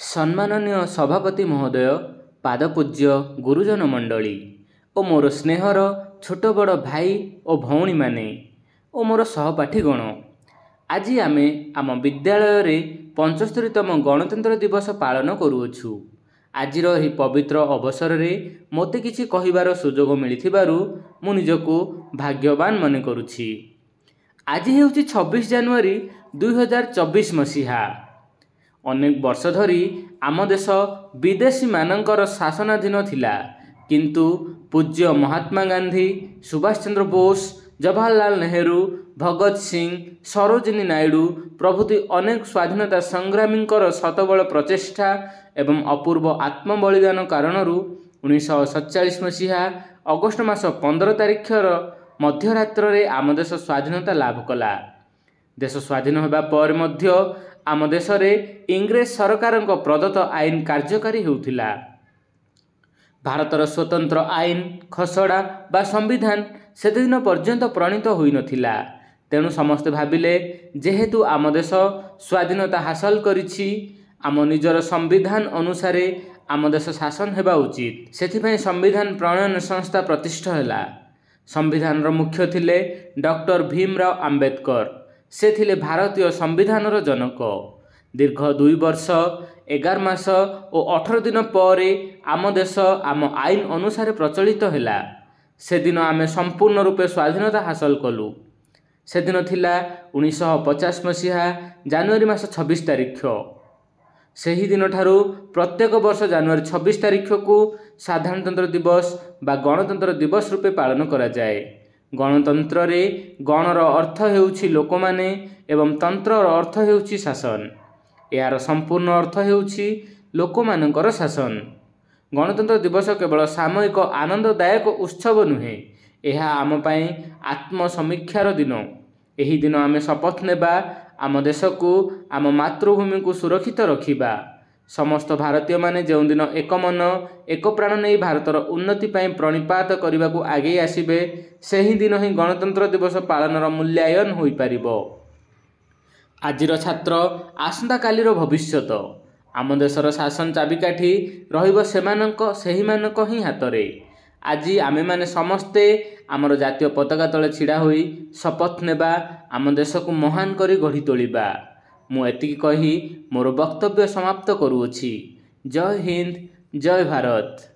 सम्माननीय सभापति महोदय, पादपूज्य गुरुजन मंडली और मोर स्नेहर छोट बड़ भाई और भौणी माने और मोर सहपाठीगण, आज आमे आम विद्यालय रे 75तम गणतंत्र दिवस पालन करूछु। आजिर एही पवित्र अवसर रे मोते किछि कहिबार सुजोग मिलिथिबारु मु निजको भाग्यवान मने करूछि। आज हेउछि 26 जनवरी 2024 मसीहा। अनेक वर्ष धरी आम देश विदेशी मानकर शासनाधीन थिला, किंतु पूज्य महात्मा गांधी, सुभाष चंद्र बोस, जवाहरलाल नेहरू, भगत सिंह, सरोजिनी नायडू प्रभृति अनेक स्वाधीनता संग्रामी शतबल प्रचेष्टा एवं अपूर्व आत्मबलिदान कारणरू 1947 मसीहा अगस्ट मास 15 तारिखर मध्यरात्र रे आम देश स्वाधीनता लाभ कला। देश स्वाधीन होगा पर मध्य आम देश रे इंग्रेज सरकार प्रदत्त आईन कार्यकारी होउथिला। भारतर स्वतंत्र आईन खसड़ा बा संविधान से दिन पर्यंत प्रणीत होई नथिला। तेणु समस्ते भाविले जेहेतु आम देश स्वाधीनता हासिल करिछि, आम निजर संविधान अनुसारे आम देश शासन हेबा उचित। सेथिपई संविधान प्रणयन संस्था प्रतिष्ठा हैला। संविधान मुख्य थिले डॉक्टर भीमराव आंबेडकर। से थिले भारतीय संविधानर जनक। दीर्घ 2 वर्ष 11 मास और 18 दिन पर आम देश आम आईन अनुसार प्रचलित हैला। से दिन आमे संपूर्ण रूपे स्वाधीनता हासिल कलु। से दिन थिला 1950 मसीहा जनवरी मास 26 तारिख। सेही दिन ठारू प्रत्येक वर्ष जनवरी 26 तारिख को साधारणतंत्र दिवस बा गणतंत्र दिवस रूपे पालन करा जाए। गणतंत्र रे गणर अर्थ हेउछि लोकमाने एवं तंत्रर अर्थ हेउछि शासन। यार संपूर्ण अर्थ हेउछि लोकमानकर शासन। गणतंत्र दिवस केवल सामूहिक आनंददायक उत्सव नुहे, यह आम पाई आत्मसमीक्षार दिन। एही दिन आमे शपथ नेबा आम देश को आम मातृभूमि को सुरक्षित रखिबा। समस्त भारतीय माने जो दिन एक मन एक प्राण नहीं भारतर उन्नति पाई प्रणिपात करने को आगे आसबे, सेही दिन ही गणतंत्र दिवस पालनर मूल्यांकन होई पारिबो। आजिर छात्र आसंता कालीर भविष्यत। आम देशर शासन चाबिकाठी रहिबो सेही मानक ही हातरे। आज आमे माने समस्ते आमर जातीय पताका तले छिड़ा होई शपथ नेबा, आम देश को महान करी गढ़ी तोलिबा। मु एतिकी कही मोर वक्तव्य समाप्त करूअछि। जय हिंद, जय भारत।